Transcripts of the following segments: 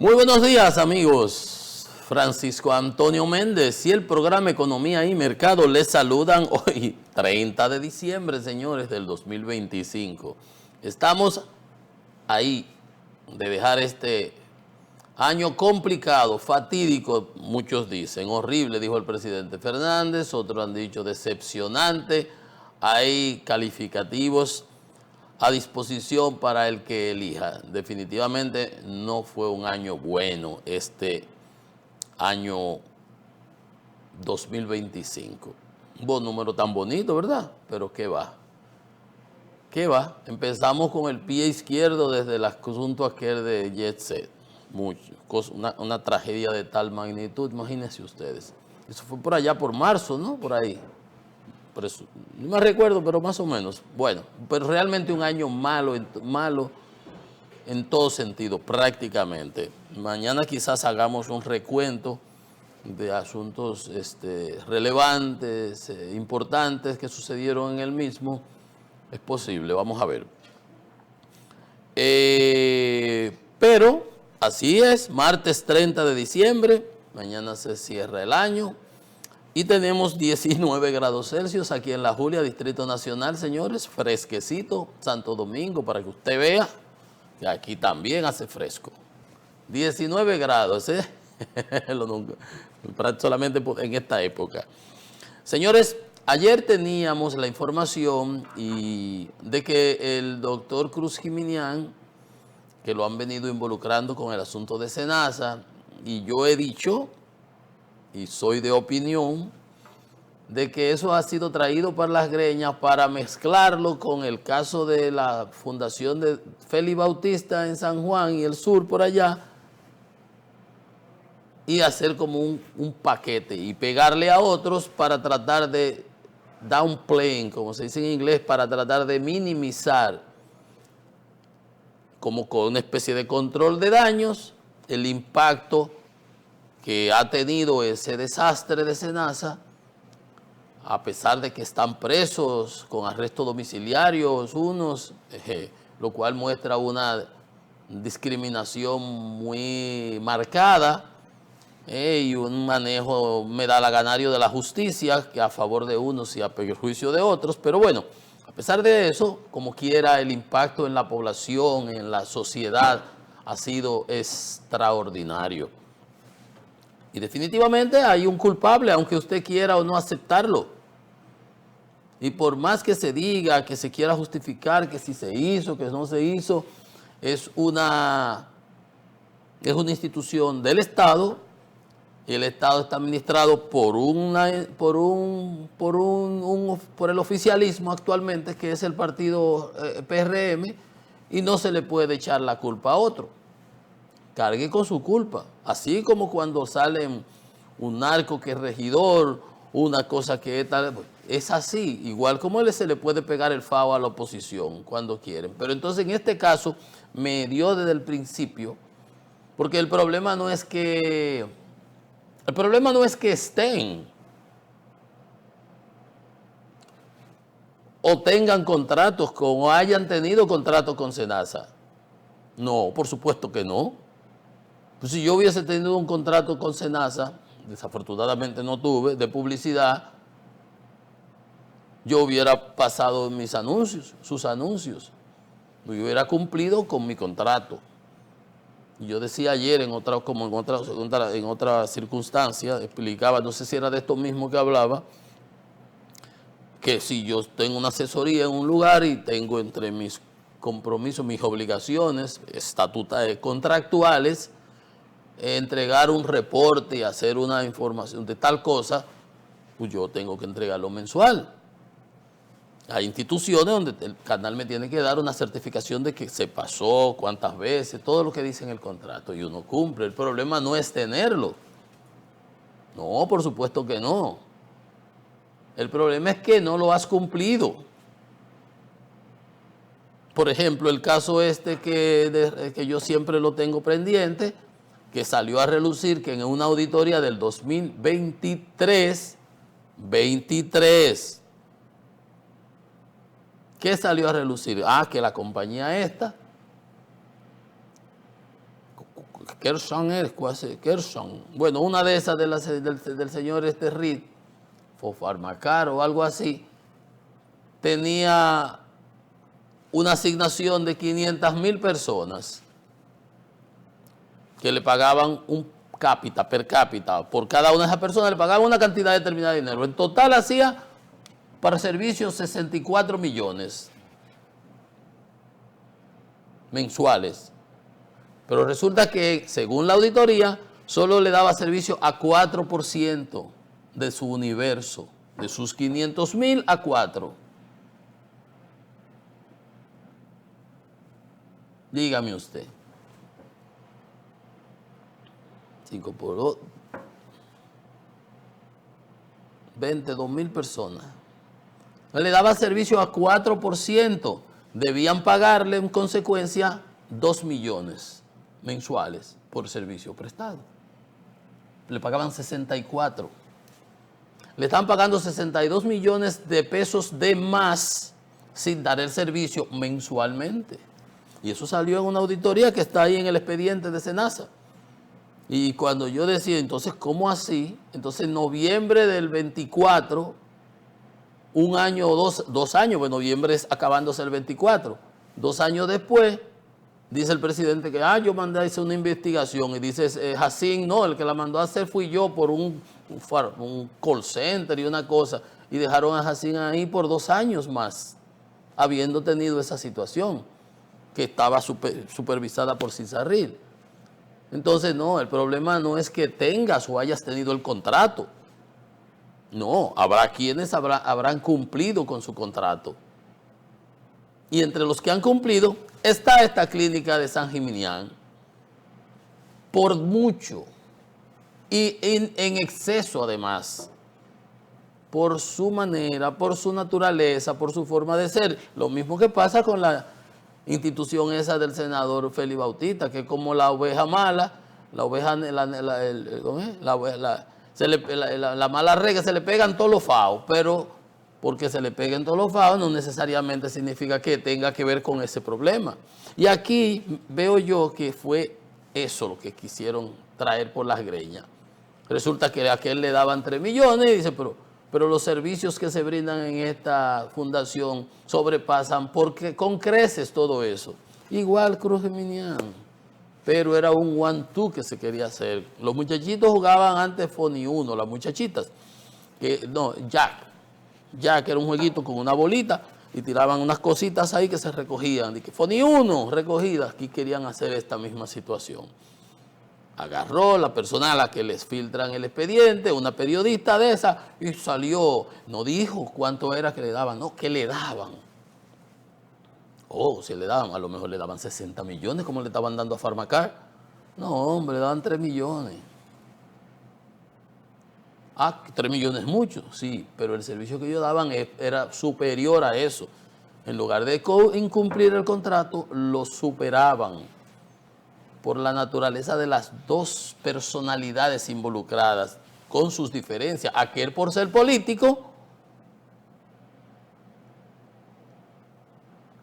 Muy buenos días, amigos. Francisco Antonio Méndez y el programa Economía y Mercado les saludan hoy, 30 de diciembre, señores, del 2025. Estamos ahí de dejar este año complicado, fatídico, muchos dicen, horrible, dijo el presidente Fernández, otros han dicho decepcionante. Hay calificativos a disposición para el que elija. Definitivamente no fue un año bueno este año 2025. Un buen número tan bonito, ¿verdad? Pero ¿qué va? ¿Qué va? Empezamos con el pie izquierdo desde el asunto aquel de Jet Set. Una tragedia de tal magnitud, imagínense ustedes. Eso fue por allá por marzo, ¿no? Por ahí. No me recuerdo, pero más o menos. Bueno, pero realmente un año malo en todo sentido, prácticamente. Mañana quizás hagamos un recuento de asuntos relevantes, importantes que sucedieron en el mismo. Es posible, vamos a ver. Pero así es, martes 30 de diciembre, mañana se cierra el año. Y tenemos 19 grados Celsius aquí en La Julia, Distrito Nacional, señores, fresquecito, Santo Domingo, para que usted vea que aquí también hace fresco. 19 grados, ¿eh? Solamente en esta época. Señores, ayer teníamos la información de que el doctor Cruz Jiminián, que lo han venido involucrando con el asunto de SENASA, y yo he dicho, y soy de opinión, de que eso ha sido traído para las greñas para mezclarlo con el caso de la fundación de Félix Bautista en San Juan y el sur por allá, y hacer como un paquete y pegarle a otros para tratar de downplaying, como se dice en inglés, para tratar de minimizar, como con una especie de control de daños, el impacto que ha tenido ese desastre de SENASA, a pesar de que están presos con arresto domiciliario unos, lo cual muestra una discriminación muy marcada y un manejo medalaganario de la justicia que a favor de unos y a perjuicio de otros. Pero bueno, a pesar de eso, como quiera, el impacto en la población, en la sociedad, ha sido extraordinario. Y definitivamente hay un culpable, aunque usted quiera o no aceptarlo. Y por más que se diga, que se quiera justificar que si se hizo, que no se hizo, es una institución del Estado, y el Estado está administrado por el oficialismo actualmente, que es el partido PRM, y no se le puede echar la culpa a otro. Cargue con su culpa. Así como cuando sale un narco que es regidor, una cosa que es tal, es así. Igual como se le puede pegar el fao a la oposición cuando quieren. Pero entonces en este caso me dio desde el principio, porque el problema no es que estén o tengan contratos o hayan tenido contratos con SENASA. No, por supuesto que no. Pues si yo hubiese tenido un contrato con SENASA, desafortunadamente no tuve, de publicidad, yo hubiera pasado mis anuncios, sus anuncios. Yo hubiera cumplido con mi contrato. Y yo decía ayer en otra circunstancia, explicaba, no sé si era de esto mismo que hablaba, que si yo tengo una asesoría en un lugar y tengo entre mis compromisos, mis obligaciones contractuales, entregar un reporte y hacer una información de tal cosa, pues yo tengo que entregarlo mensual. Hay instituciones donde el canal me tiene que dar una certificación de que se pasó, cuántas veces, todo lo que dice en el contrato, y uno cumple. El problema no es tenerlo. No, por supuesto que no. El problema es que no lo has cumplido. Por ejemplo, el caso que yo siempre lo tengo pendiente, que salió a relucir que en una auditoría del 2023, ¿qué salió a relucir? Que la compañía esta, Kershaw es cuasi Kershaw. Bueno, una de esas del señor Reed, Fofarmacar o algo así, tenía una asignación de 500,000 personas que le pagaban un per cápita. Por cada una de esas personas le pagaban una cantidad determinada de dinero. En total hacía para servicios 64 millones mensuales. Pero resulta que, según la auditoría, solo le daba servicio a 4% de su universo, de sus 500,000 a 4. Dígame usted. 5 por 2, 22,000 personas. Le daba servicio a 4%. Debían pagarle en consecuencia 2 millones mensuales por servicio prestado. Le pagaban 64. Le estaban pagando 62 millones de pesos de más sin dar el servicio mensualmente. Y eso salió en una auditoría que está ahí en el expediente de SENASA. Y cuando yo decía, entonces, ¿cómo así? Entonces, en noviembre del 24, un año o 2 años, pues noviembre es acabándose el 24, 2 años después, dice el presidente que, yo mandé a hacer una investigación, y dice, Jacín, no, el que la mandó a hacer fui yo por un call center y una cosa, y dejaron a Jacín ahí por 2 años más, habiendo tenido esa situación, que estaba supervisada por Cisarril. Entonces, no, el problema no es que tengas o hayas tenido el contrato. No, habrá quienes habrán cumplido con su contrato. Y entre los que han cumplido está esta clínica de San Gimignán. Por mucho. Y en exceso además. Por su manera, por su naturaleza, por su forma de ser. Lo mismo que pasa con la institución esa del senador Félix Bautista, que es como la oveja mala, la mala red, que se le pegan todos los faos, pero porque se le peguen todos los faos no necesariamente significa que tenga que ver con ese problema. Y aquí veo yo que fue eso lo que quisieron traer por las greñas. Resulta que a aquel le daban 3 millones y dice, pero los servicios que se brindan en esta fundación sobrepasan porque con creces todo eso. Igual Cruz Geminián, pero era un 1-2 que se quería hacer. Los muchachitos jugaban antes Foni 1, las muchachitas. Jack era un jueguito con una bolita y tiraban unas cositas ahí que se recogían. Foni 1 recogidas, aquí querían hacer esta misma situación. Agarró la persona a la que les filtran el expediente, una periodista de esa, y salió, no dijo cuánto era que le daban, no, que le daban. Si le daban, a lo mejor le daban 60 millones, como le estaban dando a Farmacar. No, hombre, le daban 3 millones. 3 millones es mucho, sí, pero el servicio que ellos daban era superior a eso. En lugar de incumplir el contrato, lo superaban. Por la naturaleza de las dos personalidades involucradas, con sus diferencias. Aquel por ser político,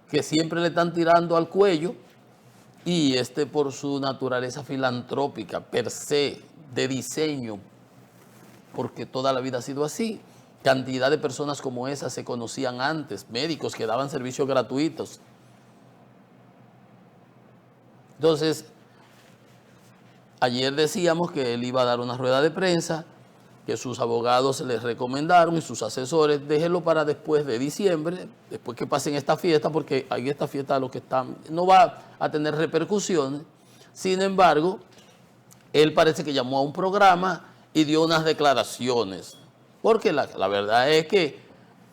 que siempre le están tirando al cuello, y este por su naturaleza filantrópica, per se, de diseño, porque toda la vida ha sido así. Cantidad de personas como esas se conocían antes, médicos que daban servicios gratuitos. Entonces, ayer decíamos que él iba a dar una rueda de prensa, que sus abogados les recomendaron y sus asesores, déjenlo para después de diciembre, después que pasen esta fiesta, porque ahí esta fiesta no va a tener repercusiones. Sin embargo, él parece que llamó a un programa y dio unas declaraciones, porque la verdad es que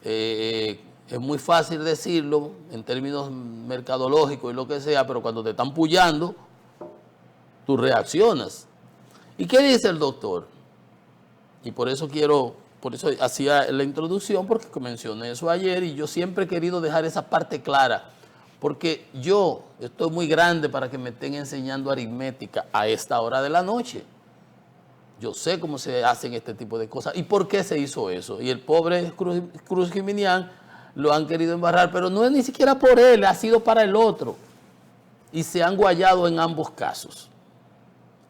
es muy fácil decirlo en términos mercadológicos y lo que sea, pero cuando te están pullando, tú reaccionas. ¿Y qué dice el doctor? Y por eso hacía la introducción, porque mencioné eso ayer y yo siempre he querido dejar esa parte clara, porque yo estoy muy grande para que me estén enseñando aritmética a esta hora de la noche. Yo sé cómo se hacen este tipo de cosas y por qué se hizo eso. Y el pobre Cruz Gimignán lo han querido embarrar, pero no es ni siquiera por él, ha sido para el otro. Y se han guayado en ambos casos.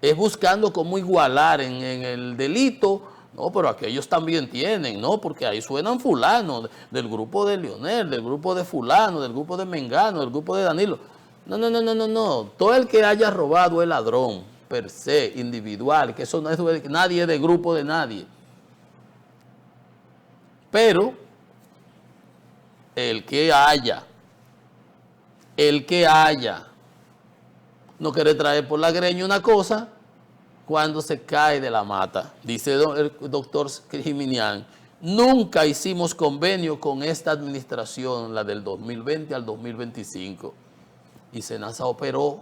es buscando cómo igualar en el delito. No, pero aquellos también tienen, ¿no? Porque ahí suenan fulano, del grupo de Leonel, del grupo de fulano, del grupo de Mengano, del grupo de Danilo. No, no, no, no, no, no. Todo el que haya robado es ladrón, per se, individual, que eso no es, nadie es de grupo de nadie. Pero el que haya, no quiere traer por la greña una cosa cuando se cae de la mata. Dice el doctor Jiminián, nunca hicimos convenio con esta administración, la del 2020 al 2025. Y SENASA operó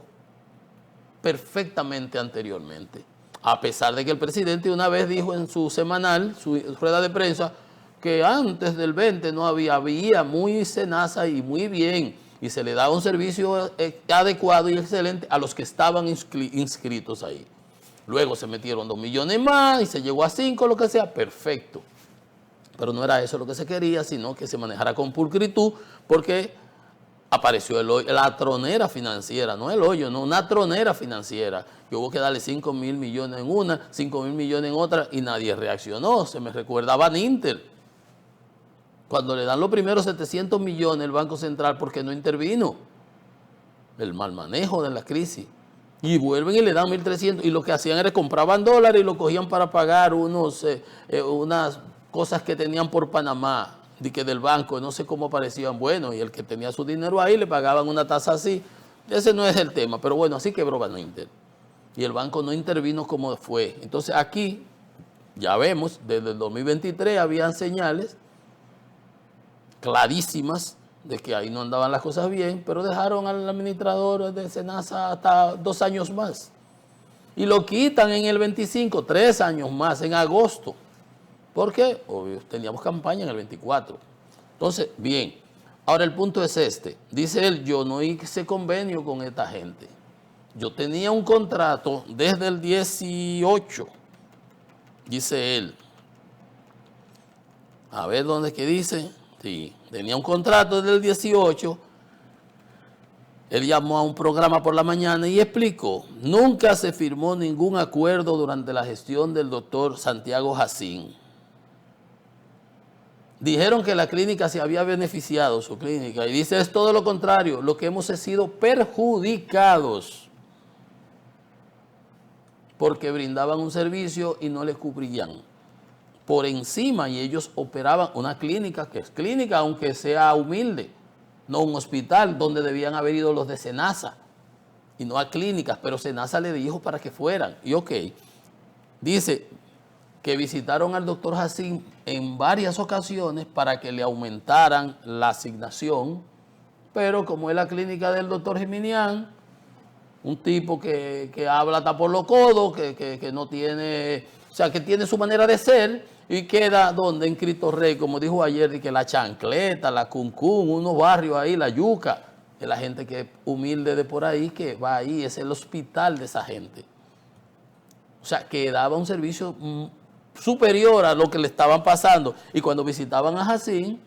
perfectamente anteriormente. A pesar de que el presidente una vez dijo en su semanal, su rueda de prensa, que antes del 20 no había muy SENASA y muy bien, y se le daba un servicio adecuado y excelente a los que estaban inscritos ahí. Luego se metieron 2 millones más y se llegó a 5, lo que sea, perfecto. Pero no era eso lo que se quería, sino que se manejara con pulcritud, porque apareció la tronera financiera, no el hoyo, no, una tronera financiera, que hubo que darle 5.000 millones en una, 5.000 millones en otra, y nadie reaccionó. Se me recuerda a Baninter, cuando le dan los primeros 700 millones el Banco Central porque no intervino. El mal manejo de la crisis. Y vuelven y le dan 1.300, y lo que hacían era compraban dólares y lo cogían para pagar unas cosas que tenían por Panamá, del banco, no sé cómo parecían. Bueno, y el que tenía su dinero ahí le pagaban una tasa así. Ese no es el tema, pero bueno, así quebró Baninter. Y el banco no intervino como fue. Entonces aquí, ya vemos, desde el 2023 habían señales clarísimas de que ahí no andaban las cosas bien, pero dejaron al administrador de SENASA hasta 2 años más. Y lo quitan en el 25, 3 años más, en agosto. ¿Por qué? Obvio, teníamos campaña en el 24. Entonces, bien. Ahora el punto es este. Dice él, yo no hice convenio con esta gente. Yo tenía un contrato desde el 18, dice él. A ver dónde es que dice. Sí, tenía un contrato desde el 18. Él llamó a un programa por la mañana y explicó, nunca se firmó ningún acuerdo durante la gestión del doctor Santiago Jacín. Dijeron que la clínica se había beneficiado, su clínica, y dice, es todo lo contrario, lo que hemos sido perjudicados porque brindaban un servicio y no les cubrían por encima, y ellos operaban una clínica que es clínica, aunque sea humilde, no un hospital donde debían haber ido los de SENASA y no a clínicas, pero SENASA le dijo para que fueran. Y ok, dice que visitaron al doctor Jacín en varias ocasiones para que le aumentaran la asignación, pero como es la clínica del doctor Jiminián, un tipo que habla hasta por los codos, que no tiene, o sea, que tiene su manera de ser, y queda donde en Cristo Rey, como dijo ayer, de que la Chancleta, la Cuncún, unos barrios ahí, la Yuca, de la gente que es humilde de por ahí, que va ahí, es el hospital de esa gente. O sea, que daba un servicio superior a lo que le estaban pasando. Y cuando visitaban a Jacín,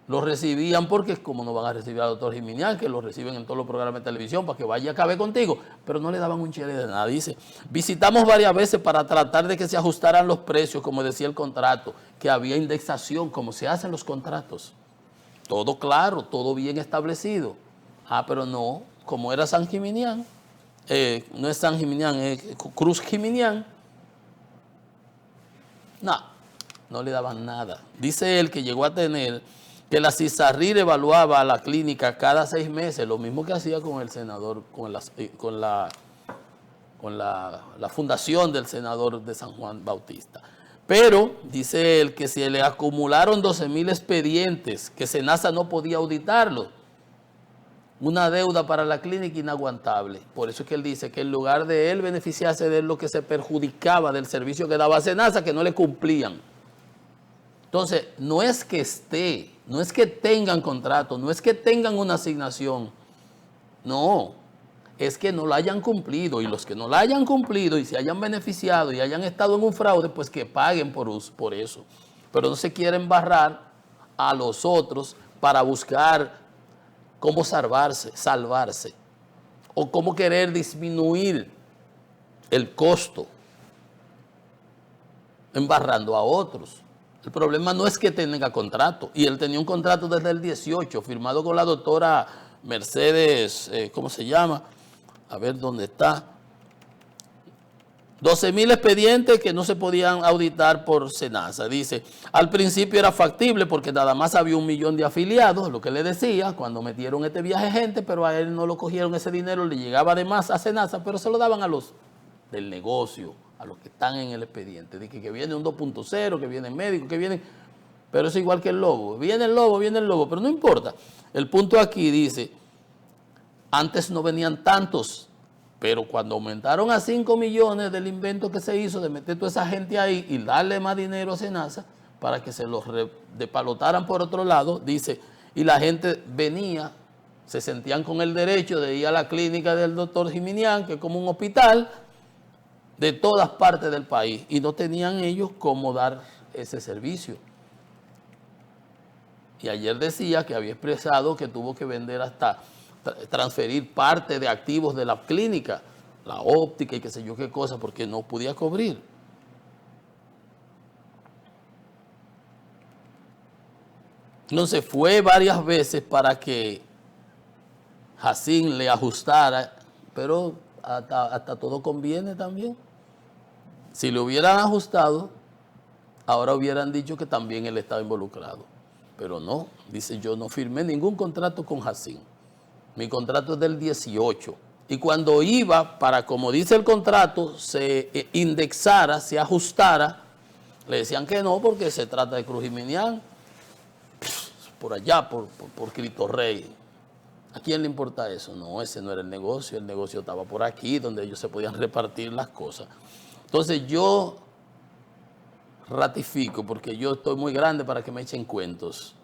lo recibían, porque como no van a recibir al doctor Jiminián, que lo reciben en todos los programas de televisión para que vaya a caber contigo, pero no le daban un chile de nada. Dice, visitamos varias veces para tratar de que se ajustaran los precios, como decía el contrato, que había indexación, como se hacen los contratos. Todo claro, todo bien establecido. Ah, pero no, como era San Jiminián, no es San Jiminián, es Cruz Jiminián, no le daban nada. Dice él que llegó a tener que la CISARRIR evaluaba a la clínica cada 6 meses, lo mismo que hacía con el senador, con la fundación del senador de San Juan Bautista. Pero dice él que se le acumularon 12.000 expedientes, que SENASA no podía auditarlo. Una deuda para la clínica inaguantable. Por eso es que él dice que en lugar de él beneficiarse de lo que se perjudicaba del servicio que daba SENASA, que no le cumplían. Entonces, no es que tengan contrato, no es que tengan una asignación, no, es que no la hayan cumplido, y los que no la hayan cumplido y se hayan beneficiado y hayan estado en un fraude, pues que paguen por eso. Pero no se quieren barrar a los otros para buscar cómo salvarse. o cómo querer disminuir el costo, embarrando a otros. El problema no es que tenga contrato, y él tenía un contrato desde el 18, firmado con la doctora Mercedes, ¿cómo se llama? A ver dónde está. 12,000 expedientes que no se podían auditar por SENASA. Dice, al principio era factible porque nada más había 1 millón de afiliados, lo que le decía, cuando metieron este viaje gente, pero a él no lo cogieron ese dinero, le llegaba de más a SENASA, pero se lo daban a los del negocio, a los que están en el expediente. Dice que viene un 2.0, que viene médico, que viene... Pero es igual que el lobo. Viene el lobo, pero no importa. El punto aquí dice, antes no venían tantos, pero cuando aumentaron a 5 millones del invento que se hizo de meter toda esa gente ahí y darle más dinero a SENASA para que se los despalotaran por otro lado, dice, y la gente venía, se sentían con el derecho de ir a la clínica del doctor Jiminián, que es como un hospital, de todas partes del país, y no tenían ellos cómo dar ese servicio. Y ayer decía que había expresado que tuvo que vender hasta transferir parte de activos de la clínica, la óptica y qué sé yo qué cosa, porque no podía cubrir. Entonces fue varias veces para que Jacín le ajustara, pero hasta todo conviene también. Si le hubieran ajustado, ahora hubieran dicho que también él estaba involucrado. Pero no, dice, yo no firmé ningún contrato con Jacín. Mi contrato es del 18. Y cuando iba para, como dice el contrato, se indexara, se ajustara, le decían que no porque se trata de Cruz Jiminián, por allá, por Cristo Rey. ¿A quién le importa eso? No, ese no era el negocio estaba por aquí, donde ellos se podían repartir las cosas. Entonces yo ratifico, porque yo estoy muy grande para que me echen cuentos.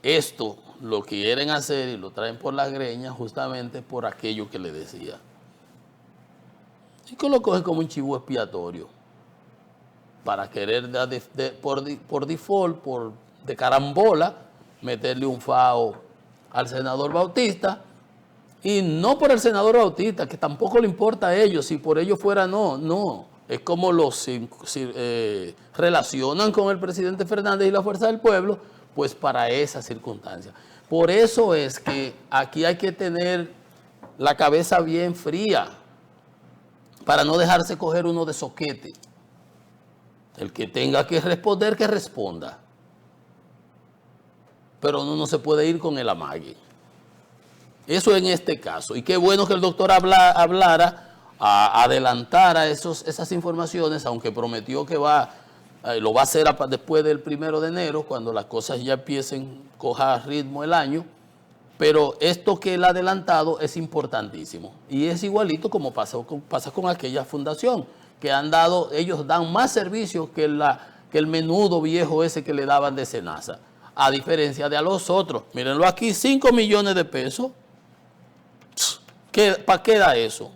Esto lo quieren hacer y lo traen por las greñas justamente por aquello que le decía. Y que lo cogen como un chivo expiatorio para querer por default, de carambola, meterle un fao al senador Bautista, y no por el senador Bautista, que tampoco le importa a ellos, si por ellos fuera no. Es como los relacionan con el presidente Fernández y la Fuerza del Pueblo, pues para esa circunstancia. Por eso es que aquí hay que tener la cabeza bien fría, para no dejarse coger uno de soquete. El que tenga que responder, que responda. Pero uno no se puede ir con el amague. Eso en este caso. Y qué bueno que el doctor hablara, adelantara esas informaciones, aunque prometió que lo va a hacer después del 1 de enero, cuando las cosas ya empiecen a coger ritmo el año. Pero esto que él ha adelantado es importantísimo. Y es igualito como pasa con aquella fundación, que ellos dan más servicios que el menudo viejo ese que le daban de SENASA. A diferencia de a los otros. Mírenlo aquí, 5 millones de pesos. ¿Para qué da eso?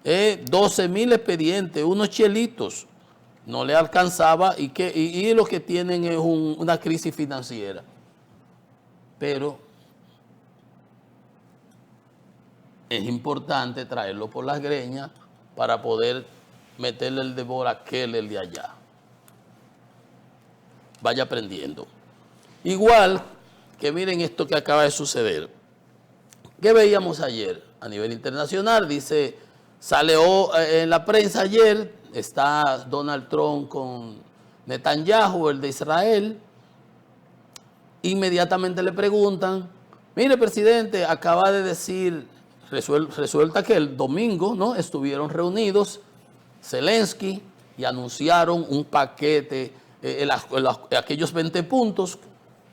12,000 expedientes, unos chelitos. No le alcanzaba y lo que tienen es una crisis financiera. Pero es importante traerlo por las greñas para poder meterle el devor a aquel, el de allá. Vaya aprendiendo. Igual que miren esto que acaba de suceder. ¿Qué veíamos ayer? A nivel internacional, dice, sale en la prensa ayer, está Donald Trump con Netanyahu, el de Israel. Inmediatamente le preguntan, mire presidente, acaba de decir, resuelta que el domingo, ¿no?, estuvieron reunidos Zelensky y anunciaron un paquete, aquellos 20 puntos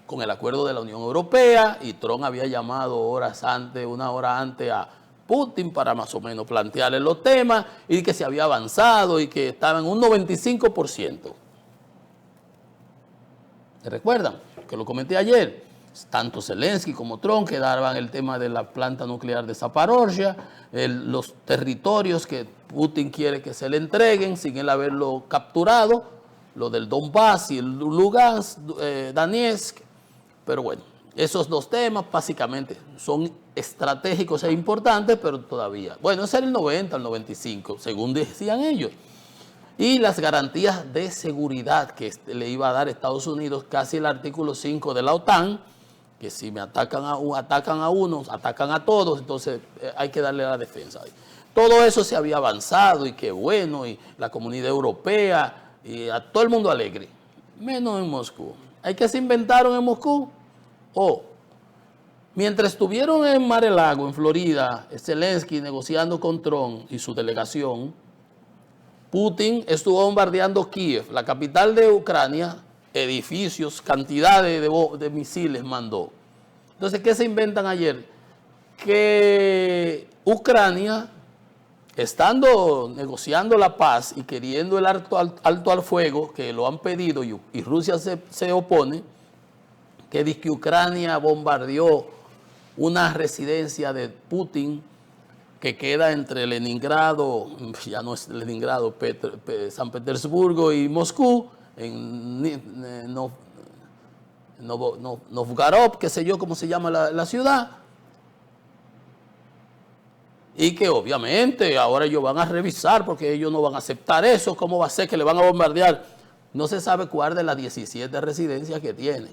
con el acuerdo de la Unión Europea, y Trump había llamado una hora antes a Putin para más o menos plantearle los temas, y que se había avanzado y que estaba en un 95%. ¿Se recuerdan? Que lo comenté ayer. Tanto Zelensky como Trump que daban el tema de la planta nuclear de Zaporozhia, los territorios que Putin quiere que se le entreguen sin él haberlo capturado, lo del Donbass y el Lugansk, Donetsk. Pero bueno, Esos dos temas básicamente son estratégicos e importantes, pero todavía, bueno, ese era el 90, el 95, según decían ellos. Y las garantías de seguridad que le iba a dar Estados Unidos, casi el artículo 5 de la OTAN, que si me atacan a unos, atacan a todos, entonces hay que darle la defensa. Todo eso se había avanzado y qué bueno, y la comunidad europea, y a todo el mundo alegre, menos en Moscú. ¿Hay que se inventaron en Moscú? Mientras estuvieron en Mar-a-Lago, en Florida, Zelensky negociando con Trump y su delegación, Putin estuvo bombardeando Kiev, la capital de Ucrania, edificios, cantidades de misiles mandó. Entonces, ¿qué se inventan ayer? Que Ucrania, estando negociando la paz y queriendo el alto al fuego, que lo han pedido y Rusia se opone, que dice que Ucrania bombardeó una residencia de Putin que queda entre Leningrado, ya no es Leningrado, San Petersburgo y Moscú, en Novgorod, qué sé yo cómo se llama la ciudad, y que obviamente ahora ellos van a revisar porque ellos no van a aceptar eso. ¿Cómo va a ser que le van a bombardear? No se sabe cuál de las 17 residencias que tiene.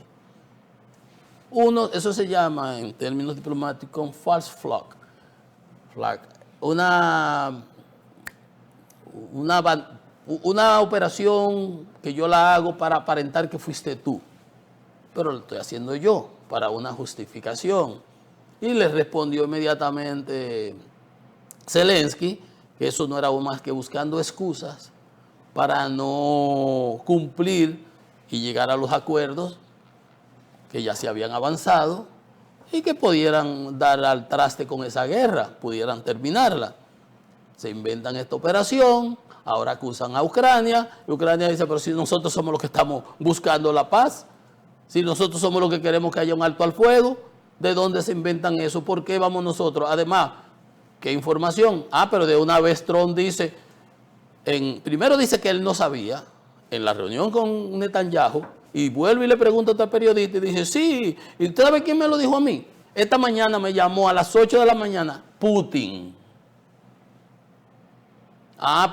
Eso se llama en términos diplomáticos false flag. Una operación que yo la hago para aparentar que fuiste tú, pero lo estoy haciendo yo para una justificación. Y le respondió inmediatamente Zelensky que eso no era más que buscando excusas para no cumplir y llegar a los acuerdos que ya se habían avanzado y que pudieran dar al traste con esa guerra, pudieran terminarla. Se inventan esta operación, ahora acusan a Ucrania, y Ucrania dice, pero si nosotros somos los que estamos buscando la paz, si nosotros somos los que queremos que haya un alto al fuego, ¿de dónde se inventan eso? ¿Por qué vamos nosotros? Además, ¿qué información? Pero de una vez Trump dice, primero dice que él no sabía, en la reunión con Netanyahu, y vuelve y le pregunta a otro periodista y dice, sí, ¿y usted sabe quién me lo dijo a mí? Esta mañana me llamó a las 8 de la mañana Putin.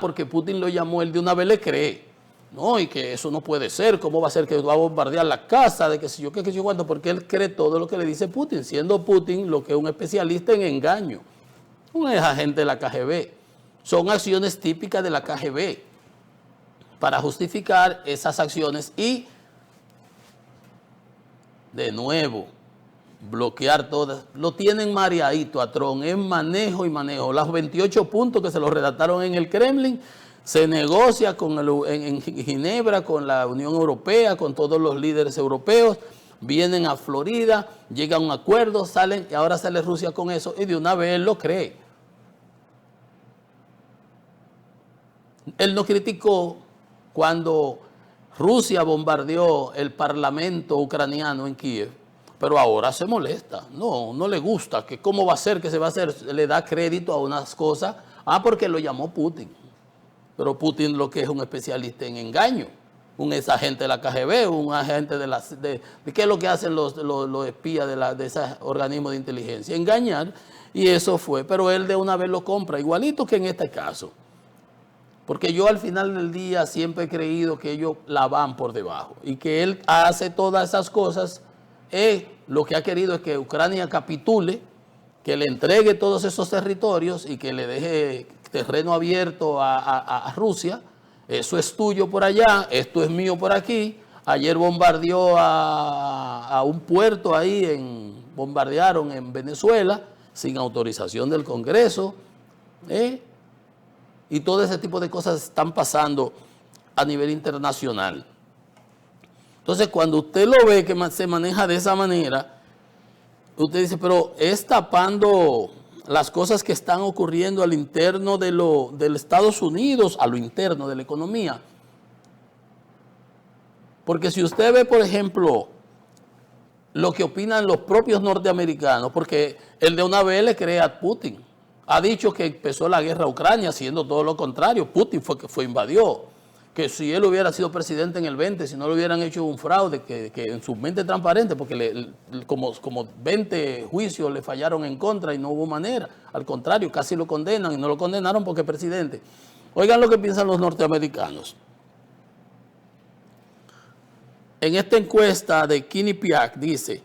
Porque Putin lo llamó, él de una vez le cree. No, y que eso no puede ser, ¿cómo va a ser que va a bombardear la casa? De que si yo, qué sé yo cuánto, porque él cree todo lo que le dice Putin, siendo Putin lo que es un especialista en engaño. Un agente de la KGB. Son acciones típicas de la KGB para justificar esas acciones y, de nuevo, bloquear todas. Lo tienen mareadito a Trump en manejo y manejo. Los 28 puntos que se los redactaron en el Kremlin se negocia en Ginebra con la Unión Europea, con todos los líderes europeos. Vienen a Florida, llegan a un acuerdo, salen y ahora sale Rusia con eso y de una vez él lo cree. Él no criticó cuando Rusia bombardeó el parlamento ucraniano en Kiev, pero ahora se molesta. No le gusta, que cómo va a ser, que se va a hacer, le da crédito a unas cosas, porque lo llamó Putin. Pero Putin lo que es un especialista en engaño, un ex agente de la KGB, un agente de ¿qué es lo que hacen los espías de esos organismos de inteligencia? Engañar, y eso fue, pero él de una vez lo compra, igualito que en este caso. Porque yo al final del día siempre he creído que ellos la van por debajo y que él hace todas esas cosas, lo que ha querido es que Ucrania capitule, que le entregue todos esos territorios y que le deje terreno abierto a Rusia. Eso es tuyo por allá, esto es mío por aquí. Ayer bombardeó a un puerto ahí, bombardearon en Venezuela sin autorización del Congreso, y todo ese tipo de cosas están pasando a nivel internacional. Entonces, cuando usted lo ve que se maneja de esa manera, usted dice, pero es tapando las cosas que están ocurriendo al interno de Estados Unidos, a lo interno de la economía. Porque si usted ve, por ejemplo, lo que opinan los propios norteamericanos, porque el de una vez le cree a Putin. Ha dicho que empezó la guerra a Ucrania, siendo todo lo contrario. Putin fue que invadió. que si él hubiera sido presidente en el 20, si no le hubieran hecho un fraude, que en su mente transparente, porque como 20 juicios le fallaron en contra y no hubo manera. Al contrario, casi lo condenan y no lo condenaron porque es presidente. Oigan lo que piensan los norteamericanos. En esta encuesta de Quinnipiac dice,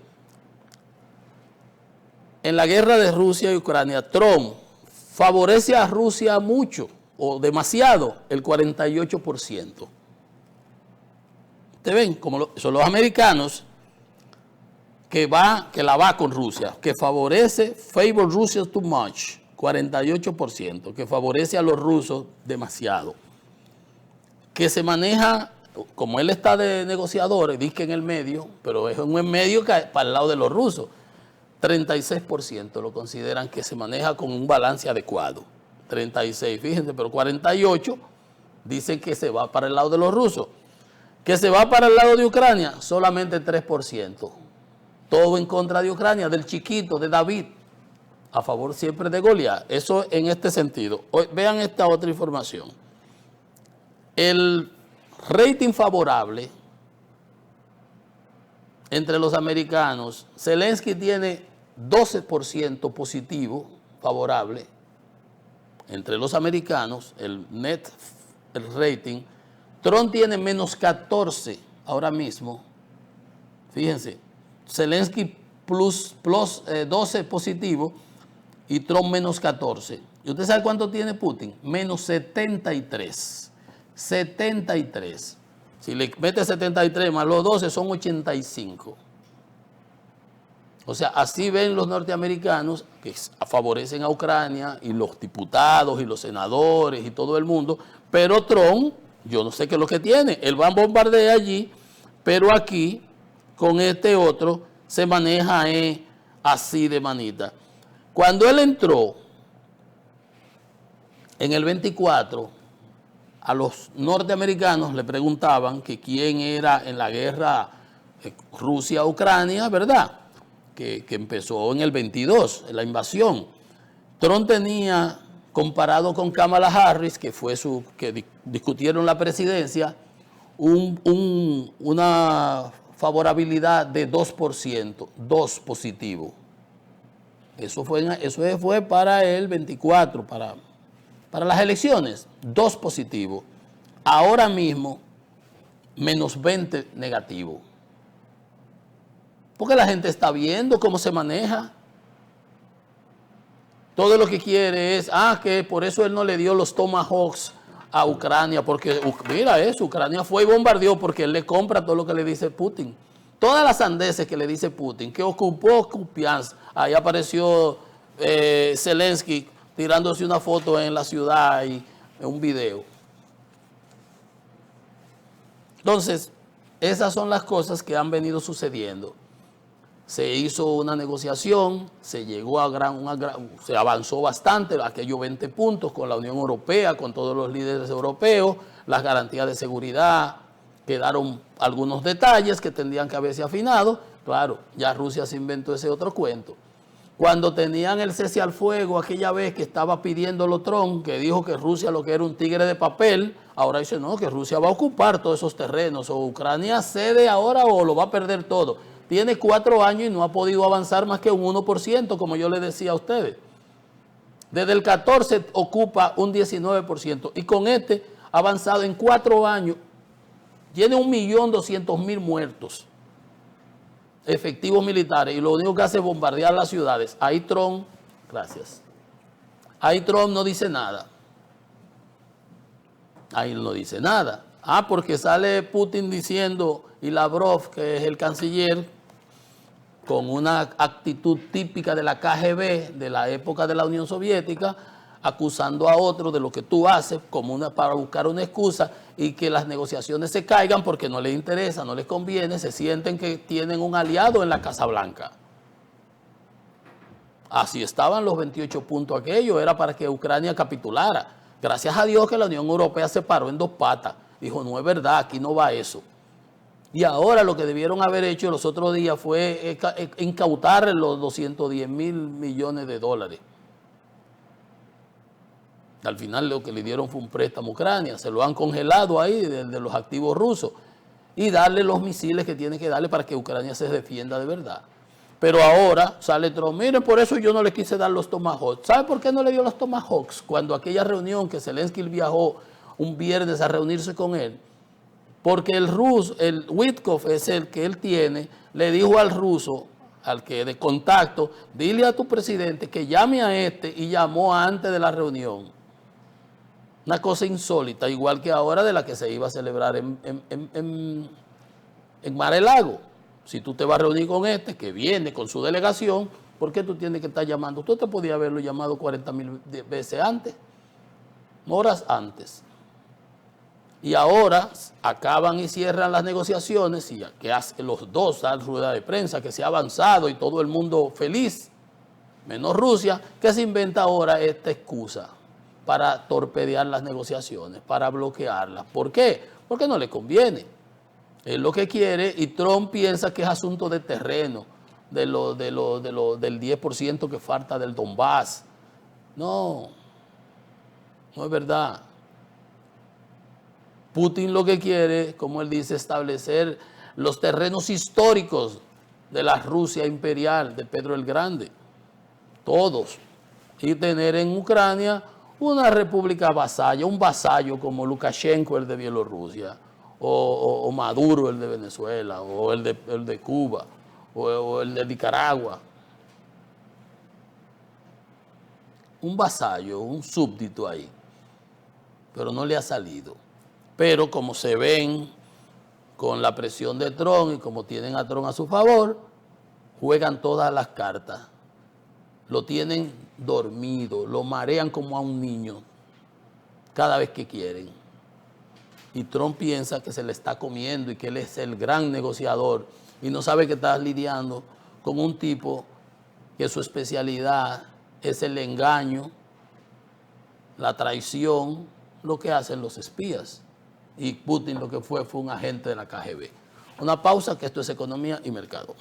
en la guerra de Rusia y Ucrania, Trump favorece a Rusia mucho o demasiado, el 48%. Ustedes ven, como son los americanos que la va con Rusia, que favorece, favor Russia too much, 48%, que favorece a los rusos demasiado. Que se maneja, como él está de negociador, dice que en el medio, pero es un medio que para el lado de los rusos, 36% lo consideran que se maneja con un balance adecuado. 36, fíjense, pero 48 dicen que se va para el lado de los rusos. Que se va para el lado de Ucrania, solamente 3%. Todo en contra de Ucrania, del chiquito, de David, a favor siempre de Goliat. Eso en este sentido. Hoy, vean esta otra información. El rating favorable entre los americanos, Zelensky tiene 12% positivo, favorable, entre los americanos, el rating. Trump tiene menos 14 ahora mismo, fíjense, Zelensky plus 12 positivo y Trump menos 14. ¿Y usted sabe cuánto tiene Putin? Menos 73. 73. Si le mete 73 más los 12 son 85. O sea, así ven los norteamericanos que favorecen a Ucrania y los diputados y los senadores y todo el mundo, pero Trump, yo no sé qué es lo que tiene, él va a bombardear allí, pero aquí con este otro se maneja así de manita. Cuando él entró en el 24, a los norteamericanos le preguntaban que quién era en la guerra Rusia-Ucrania, ¿verdad? Que empezó en el 22, en la invasión. Trump tenía, comparado con Kamala Harris, que fue que discutieron la presidencia, una favorabilidad de 2%, 2 positivo. Eso fue para el 24, para las elecciones, 2 positivo. Ahora mismo, menos 20 negativo. Porque la gente está viendo cómo se maneja. Todo lo que quiere es, que por eso él no le dio los Tomahawks a Ucrania, porque mira eso, Ucrania fue y bombardeó porque él le compra todo lo que le dice Putin. Todas las sandeces que le dice Putin, que ocupó Kupiansk, ahí apareció Zelensky tirándose una foto en la ciudad y en un video. Entonces, esas son las cosas que han venido sucediendo. Se hizo una negociación, se llegó se avanzó bastante, aquellos 20 puntos con la Unión Europea, con todos los líderes europeos, las garantías de seguridad, quedaron algunos detalles que tendrían que haberse afinado. Claro, ya Rusia se inventó ese otro cuento. Cuando tenían el cese al fuego, aquella vez que estaba pidiéndolo Trump, que dijo que Rusia lo que era un tigre de papel, ahora dice no, que Rusia va a ocupar todos esos terrenos, o Ucrania cede ahora o lo va a perder todo. Tiene 4 años y no ha podido avanzar más que un 1%, como yo les decía a ustedes. Desde el 14 ocupa un 19%. Y con este ha avanzado en 4 años. Tiene 1.200.000 muertos efectivos militares. Y lo único que hace es bombardear las ciudades. Ahí Trump, gracias. Ahí Trump no dice nada. Ahí no dice nada. Porque sale Putin diciendo, y Lavrov, que es el canciller, con una actitud típica de la KGB, de la época de la Unión Soviética, acusando a otro de lo que tú haces para buscar una excusa y que las negociaciones se caigan porque no les interesa, no les conviene, se sienten que tienen un aliado en la Casa Blanca. Así estaban los 28 puntos aquellos, era para que Ucrania capitulara. Gracias a Dios que la Unión Europea se paró en 2 patas. Dijo, no es verdad, aquí no va eso. Y ahora lo que debieron haber hecho los otros días fue incautar los 210.000 millones de dólares. Al final lo que le dieron fue un préstamo a Ucrania, se lo han congelado ahí de los activos rusos y darle los misiles que tiene que darle para que Ucrania se defienda de verdad. Pero ahora sale Trump, miren, por eso yo no le quise dar los Tomahawks. ¿Sabe por qué no le dio los Tomahawks? Cuando aquella reunión que Zelensky viajó un viernes a reunirse con él, porque el Witkoff es el que él tiene, le dijo al ruso, al que de contacto, dile a tu presidente que llame a este, y llamó antes de la reunión. Una cosa insólita, igual que ahora de la que se iba a celebrar en Mar-a-Lago. Si tú te vas a reunir con este, que viene con su delegación, ¿por qué tú tienes que estar llamando? Tú te podías haberlo llamado 40,000 veces antes, horas antes. Y ahora acaban y cierran las negociaciones y que los dos dan rueda de prensa, que se ha avanzado y todo el mundo feliz, menos Rusia, que se inventa ahora esta excusa para torpedear las negociaciones, para bloquearlas. ¿Por qué? Porque no le conviene. Es lo que quiere y Trump piensa que es asunto de terreno, del 10% que falta del Donbass. No, no es verdad. Putin lo que quiere, como él dice, establecer los terrenos históricos de la Rusia imperial, de Pedro el Grande, todos, y tener en Ucrania una república vasalla, un vasallo como Lukashenko, el de Bielorrusia, o Maduro, el de Venezuela, o el de Cuba, o el de Nicaragua. Un vasallo, un súbdito ahí, pero no le ha salido. Pero como se ven con la presión de Trump y como tienen a Trump a su favor, juegan todas las cartas. Lo tienen dormido, lo marean como a un niño cada vez que quieren. Y Trump piensa que se le está comiendo y que él es el gran negociador y no sabe que está lidiando con un tipo que su especialidad es el engaño, la traición, lo que hacen los espías. Y Putin lo que fue un agente de la KGB. Una pausa, que esto es Economía y Mercado.